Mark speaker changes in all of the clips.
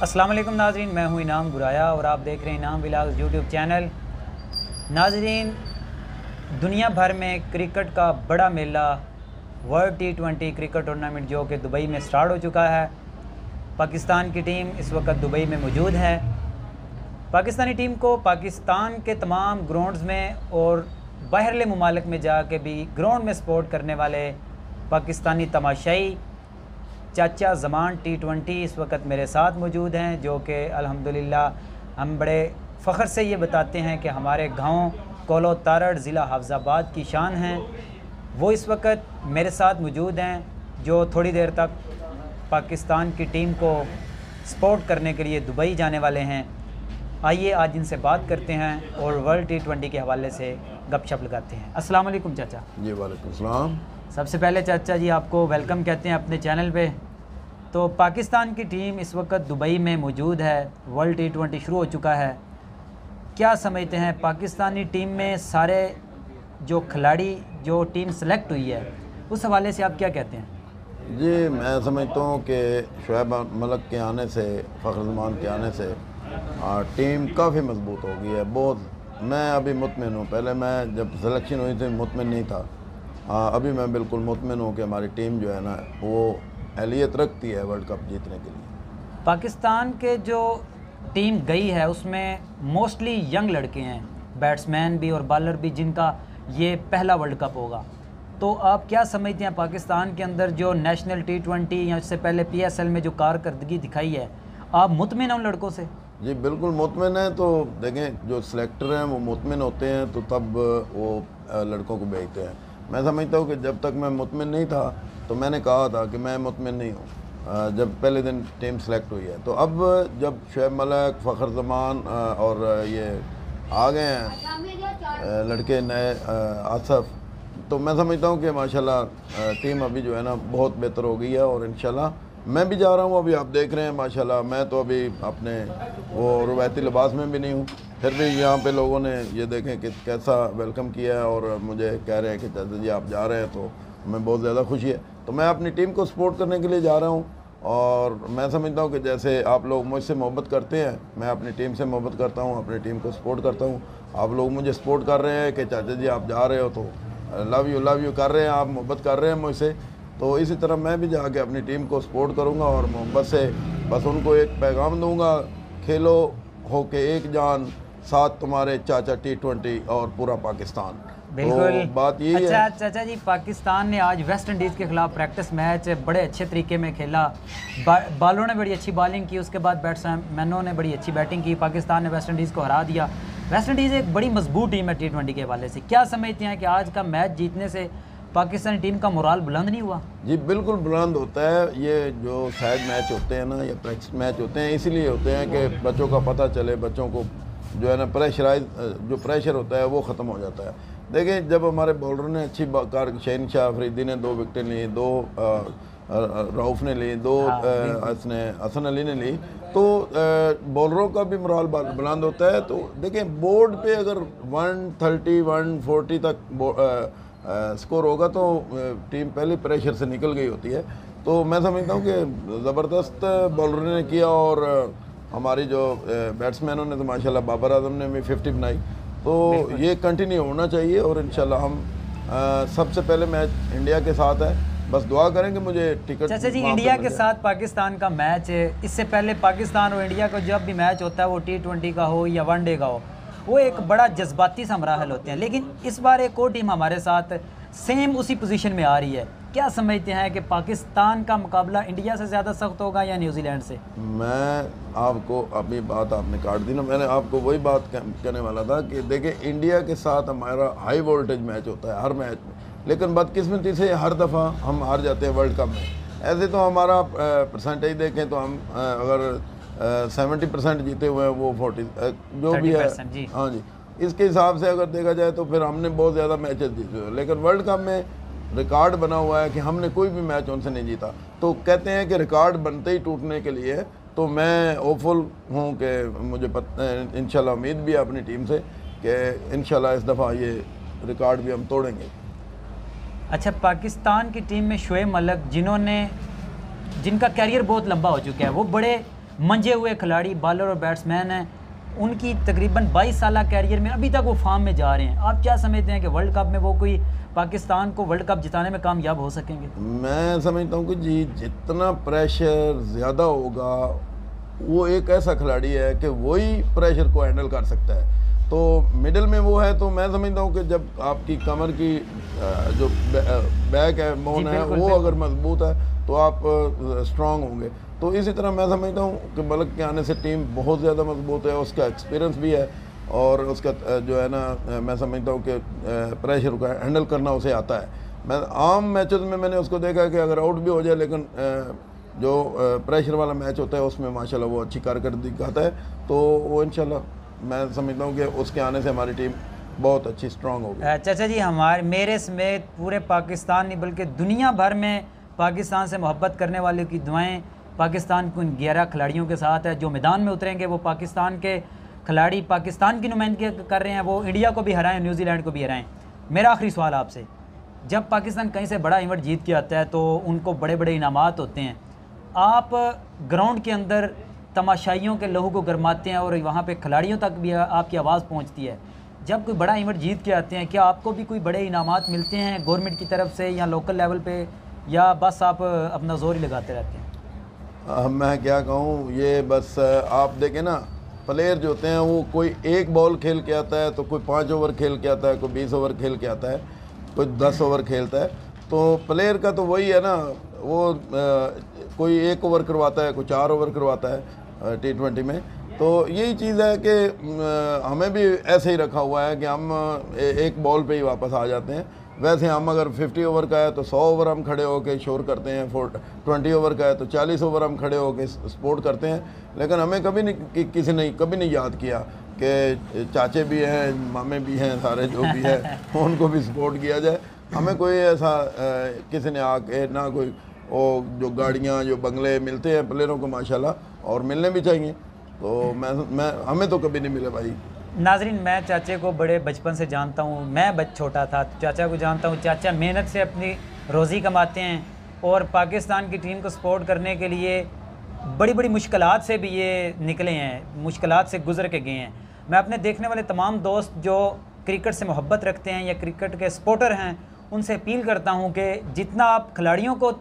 Speaker 1: अस्सलाम वालेकुम नाज़रीन, मैं हूँ इनाम बुराया और आप देख रहे हैं इनाम व्लॉग्स यूट्यूब चैनल। नाज़रीन, दुनिया भर में क्रिकेट का बड़ा मेला वर्ल्ड T20 क्रिकेट टूर्नामेंट जो कि दुबई में स्टार्ट हो चुका है। पाकिस्तान की टीम इस वक्त दुबई में मौजूद है। पाकिस्तानी टीम को पाकिस्तान के तमाम ग्राउंड्स में और बाहरले मुमालिक में जाके भी ग्राउंड में सपोर्ट करने वाले पाकिस्तानी तमाशाई चाचा T20 इस वक्त मेरे साथ मौजूद हैं, जो कि अल्हम्दुलिल्लाह हम बड़े फ़ख्र से ये बताते हैं कि हमारे गांव कोलो तारड़ ज़िला हाफिज़ाबाद की शान हैं। वो इस वक्त मेरे साथ मौजूद हैं, जो थोड़ी देर तक पाकिस्तान की टीम को सपोर्ट करने के लिए दुबई जाने वाले हैं। आइए आज इनसे बात करते हैं और वर्ल्ड T20 के हवाले से गपशप लगाते हैं। अस्सलाम वालेकुम चाचा।
Speaker 2: जी वालेकुम सलाम।
Speaker 1: सबसे पहले चाचा जी आपको वेलकम कहते हैं अपने चैनल पे। तो पाकिस्तान की टीम इस वक्त दुबई में मौजूद है, वर्ल्ड T20 शुरू हो चुका है। क्या समझते हैं पाकिस्तानी टीम में सारे जो खिलाड़ी जो टीम सेलेक्ट हुई है उस हवाले से आप क्या कहते हैं?
Speaker 2: जी मैं समझता हूँ कि शुएब मलिक के आने से, फ़खर ज़मान के आने से टीम काफ़ी मजबूत हो गई है बहुत। मैं अभी मुतमिन हूँ। पहले मैं जब सिलेक्शन हुई थी मुतमिन नहीं था, अभी मैं बिल्कुल मुतमिन हूँ कि हमारी टीम जो है ना वो अहलियत रखती है वर्ल्ड कप जीतने के लिए।
Speaker 1: पाकिस्तान के जो टीम गई है उसमें मोस्टली यंग लड़के हैं, बैट्समैन भी और बॉलर भी, जिनका ये पहला वर्ल्ड कप होगा। तो आप क्या समझते हैं पाकिस्तान के अंदर जो नेशनल T20 या उससे पहले PSL में जो कारकर्दगी दिखाई है, आप मुतमिन हैं उन लड़कों से?
Speaker 2: जी बिल्कुल मुतमिन है। तो देखें जो सिलेक्टर हैं वो मुतमिन होते हैं तो तब वो लड़कों को भेजते हैं। मैं समझता हूँ कि जब तक मैं मुतमिन नहीं था तो मैंने कहा था कि मैं मुतमिन नहीं हूँ जब पहले दिन टीम सेलेक्ट हुई है। तो अब जब शुएब मलिक, फ़खर ज़मान और ये आ गए हैं लड़के नए आसफ़, तो मैं समझता हूँ कि माशाल्लाह टीम अभी जो है ना बहुत बेहतर हो गई है। और इंशाल्लाह मैं भी जा रहा हूँ। अभी आप देख रहे हैं माशाल्लाह, मैं तो अभी अपने वो रवायती लिबास में भी नहीं हूँ, फिर भी यहाँ पे लोगों ने ये देखें कि कैसा वेलकम किया है और मुझे कह रहे हैं कि चाचा जी आप जा रहे हैं, तो हमें बहुत ज़्यादा खुशी है। तो मैं अपनी टीम को सपोर्ट करने के लिए जा रहा हूँ और मैं समझता हूँ कि जैसे आप लोग मुझसे मोहब्बत करते हैं, मैं अपनी टीम से मोहब्बत करता हूँ, अपनी टीम को सपोर्ट करता हूँ। आप लोग मुझे सपोर्ट कर रहे हैं कि चाचा जी आप जा रहे हो, तो लव यू कर रहे हैं, आप मोहब्बत कर रहे हैं मुझसे, तो इसी तरह मैं भी जाके अपनी टीम को सपोर्ट करूंगा और मोहब्बत से बस उनको एक पैगाम दूंगा, खेलो होके एक जान, साथ तुम्हारे चाचा T20 और पूरा पाकिस्तान।
Speaker 1: बिल्कुल
Speaker 2: तो बात यही है।
Speaker 1: अच्छा चाचा जी, पाकिस्तान ने आज वेस्ट इंडीज़ के खिलाफ प्रैक्टिस मैच बड़े अच्छे तरीके में खेला। बॉलरों ने बड़ी अच्छी बॉलिंग की, उसके बाद बैट्समैनों ने बड़ी अच्छी बैटिंग की। पाकिस्तान ने वेस्ट इंडीज़ को हरा दिया। वेस्ट इंडीज़ एक बड़ी मजबूत टीम है T20 के हवाले से। क्या समझते हैं कि आज का मैच जीतने से पाकिस्तानी टीम का मोराल बुलंद नहीं हुआ? जी
Speaker 2: बिल्कुल बुलंद होता है। ये जो साइड मैच होते हैं ना या प्रैक्टिस मैच होते हैं इसीलिए होते हैं कि बच्चों का पता चले, बच्चों को जो है ना जो प्रेशर होता है वो ख़त्म हो जाता है। देखिए जब हमारे बॉलरों ने अच्छी शहनशाह अफरीदी ने 2 विकेटें ली, 2 रऊफ़ ने ली, 2 हसन अली ने ली, तो बॉलरों का भी मोराल बुलंद होता है। तो देखिए बोर्ड पे अगर 130 140 तक स्कोर होगा तो टीम पहले प्रेशर से निकल गई होती है। तो मैं समझता हूँ कि ज़बरदस्त बॉलरों ने किया और हमारी जो बैट्समैनों ने तो माशाल्लाह बाबर आजम ने भी 50 बनाई। तो ये कंटिन्यू होना चाहिए और इंशाल्लाह हम सबसे पहले मैच इंडिया के साथ है, बस दुआ करेंगे मुझे टिकट।
Speaker 1: चाचा जी, इंडिया के साथ पाकिस्तान का मैच है, इससे पहले पाकिस्तान और इंडिया का जब भी मैच होता है वो T20 का हो या वनडे का हो, वो एक बड़ा जज्बाती सा मराहल होते हैं। लेकिन इस बार एक और टीम हमारे साथ सेम उसी पोजीशन में आ रही है। क्या समझते हैं कि पाकिस्तान का मुकाबला इंडिया से ज़्यादा सख्त होगा या न्यूजीलैंड से? मैं
Speaker 2: आपको अभी बात आपने काट दी ना, मैंने आपको वही बात कहने वाला था कि देखिए इंडिया के साथ हमारा हाई वोल्टेज मैच होता है हर मैच में, लेकिन बदकिस्मती से हर दफ़ा हम हार जाते हैं वर्ल्ड कप में। ऐसे तो हमारा परसेंटेज देखें तो हम अगर 70% जीते हुए हैं, वो 40 जो भी है, हाँ जी, इसके हिसाब से अगर देखा जाए तो फिर हमने बहुत ज़्यादा मैचेस जीते हुए। लेकिन वर्ल्ड कप में रिकॉर्ड बना हुआ है कि हमने कोई भी मैच उनसे नहीं जीता। तो कहते हैं कि रिकॉर्ड बनते ही टूटने के लिए, तो मैं होपफुल हूँ कि मुझे इंशाल्लाह उम्मीद भी है अपनी टीम से कि इंशाल्लाह इस दफ़ा ये रिकॉर्ड भी हम तोड़ेंगे।
Speaker 1: अच्छा, पाकिस्तान की टीम में शुएब मलिक जिनका कैरियर बहुत लंबा हो चुका है, वो बड़े मंजे हुए खिलाड़ी, बॉलर और बैट्समैन हैं, उनकी तकरीबन 22 साल कैरियर में अभी तक वो फॉर्म में जा रहे हैं। आप क्या समझते हैं कि वर्ल्ड कप में वो कोई पाकिस्तान को वर्ल्ड कप जिताने में कामयाब हो सकेंगे?
Speaker 2: मैं समझता हूँ कि जी जितना प्रेशर ज़्यादा होगा, वो एक ऐसा खिलाड़ी है कि वही प्रेशर को हैंडल कर सकता है। तो मिडिल में वो है, तो मैं समझता हूँ कि जब आपकी कमर की जो बैक है, बोन है, वो अगर मजबूत है तो आप स्ट्रांग होंगे। तो इसी तरह मैं समझता हूँ कि मलक के आने से टीम बहुत ज़्यादा मजबूत है, उसका एक्सपीरियंस भी है और उसका जो है ना, मैं समझता हूँ कि प्रेशर को हैंडल करना उसे आता है। मैं आम मैचेस में मैंने उसको देखा कि अगर आउट भी हो जाए, लेकिन जो प्रेशर वाला मैच होता है उसमें माशाल्लाह वो अच्छी कारकर्दगी दिखाता है। तो वो इंशाल्लाह मैं समझता हूँ कि उसके आने से हमारी टीम बहुत अच्छी स्ट्रांग होगी।
Speaker 1: चाचा जी, मेरे समेत पूरे पाकिस्तान नहीं बल्कि दुनिया भर में पाकिस्तान से मोहब्बत करने वालों की दुआएं पाकिस्तान के उन 11 खिलाड़ियों के साथ है जो मैदान में उतरेंगे। वो पाकिस्तान के खिलाड़ी पाकिस्तान की नुमाइंदगी कर रहे हैं, वो इंडिया को भी हराएं, न्यूजीलैंड को भी हराएं। मेरा आखिरी सवाल आपसे, जब पाकिस्तान कहीं से बड़ा इवेंट जीत के आता है तो उनको बड़े बड़े इनामात होते हैं, आप ग्राउंड के अंदर तमाशाइयों के लहू को गरमाते हैं और वहाँ पे खिलाड़ियों तक भी आपकी आवाज़ पहुँचती है। जब कोई बड़ा इवेंट जीत के आते हैं, क्या आपको भी कोई बड़े इनामात मिलते हैं गवर्नमेंट की तरफ से या लोकल लेवल पे, या बस आप अपना जोर ही लगाते रहते हैं?
Speaker 2: मैं क्या कहूँ, ये बस आप देखें ना, प्लेयर जो होते हैं वो कोई एक बॉल खेल के आता है, तो कोई 5 ओवर खेल के आता है, कोई 20 ओवर खेल के आता है, कोई 10 ओवर खेलता है। तो प्लेयर का तो वही है ना, वो कोई 1 ओवर करवाता है, कोई 4 ओवर करवाता है T20 में। तो यही चीज़ है कि हमें भी ऐसे ही रखा हुआ है कि हम एक बॉल पे ही वापस आ जाते हैं। वैसे हम अगर 50 ओवर का है तो 100 ओवर हम खड़े होकर शोर करते हैं, 20 ओवर का है तो 40 ओवर हम खड़े होकर सपोर्ट करते हैं। लेकिन हमें कभी नहीं, किसी ने कभी नहीं याद किया कि चाचे भी हैं, मामे भी हैं, सारे जो भी हैं उनको भी सपोर्ट किया जाए। हमें कोई ऐसा किसी ने आके ना, कोई वो जो गाड़ियाँ जो बंगले मिलते हैं प्लेयरों को माशाल्लाह, और मिलने भी चाहिए, तो मैं हमें तो कभी नहीं मिले भाई।
Speaker 1: नाजरीन, मैं चाचे को बड़े बचपन से जानता हूँ, मैं छोटा था चाचा को जानता हूँ। चाचा मेहनत से अपनी रोज़ी कमाते हैं और पाकिस्तान की टीम को सपोर्ट करने के लिए बड़ी बड़ी मुश्किलात से भी ये निकले हैं, मुश्किलात से गुजर के गए हैं। मैं अपने देखने वाले तमाम दोस्त जो क्रिकेट से मोहब्बत रखते हैं या क्रिकेट के सपोर्टर हैं, उनसे अपील करता हूँ कि जितना आप खिलाड़ियों को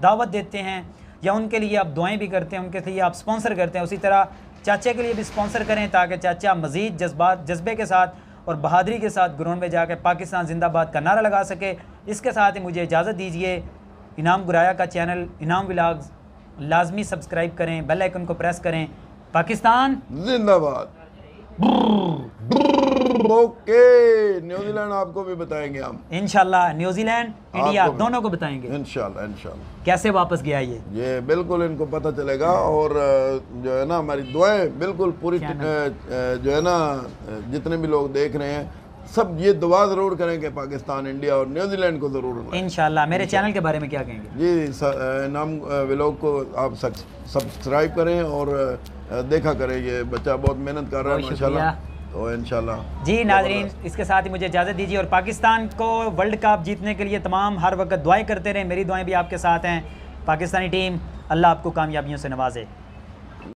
Speaker 1: दावत देते हैं या उनके लिए आप दुआएं भी करते हैं, उनके लिए आप स्पॉन्सर करते हैं, उसी तरह चाचा के लिए भी स्पॉन्सर करें ताकि चाचा मज़ीद जज्बे के साथ और बहादुरी के साथ ग्राउंड में जाकर पाकिस्तान जिंदाबाद का नारा लगा सके। इसके साथ ही मुझे इजाज़त दीजिए। इनाम गुराया का चैनल इनाम व्लॉग्स लाजमी सब्सक्राइब करें, बेल आइकन को प्रेस करें। पाकिस्तान
Speaker 2: जिंदाबाद। ओके, न्यूजीलैंड आपको भी बताएंगे हम
Speaker 1: इंशाल्लाह, न्यूजीलैंड इंडिया दोनों को बताएंगे
Speaker 2: इंशाल्लाह।
Speaker 1: कैसे वापस गया ये
Speaker 2: बिल्कुल इनको पता चलेगा। और जो है ना, हमारी दुआएं बिल्कुल पूरी जो है ना, जितने भी लोग देख रहे हैं सब ये दुआ ज़रूर करें कि पाकिस्तान, इंडिया और न्यूजीलैंड को ज़रूर
Speaker 1: इंशाल्लाह। मेरे चैनल के बारे में क्या कहेंगे?
Speaker 2: जी, नाम व्लॉग को आप सब्सक्राइब करें और देखा करें। ये बच्चा बहुत मेहनत कर रहा है माशाल्लाह, तो इंशाल्लाह।
Speaker 1: जी नाज़रीन, इसके साथ ही मुझे इजाज़त दीजिए और पाकिस्तान को वर्ल्ड कप जीतने के लिए तमाम हर वक्त दुआएं करते रहें। मेरी दुआएं भी आपके साथ हैं। पाकिस्तानी टीम, अल्लाह आपको कामयाबियों से नवाजे।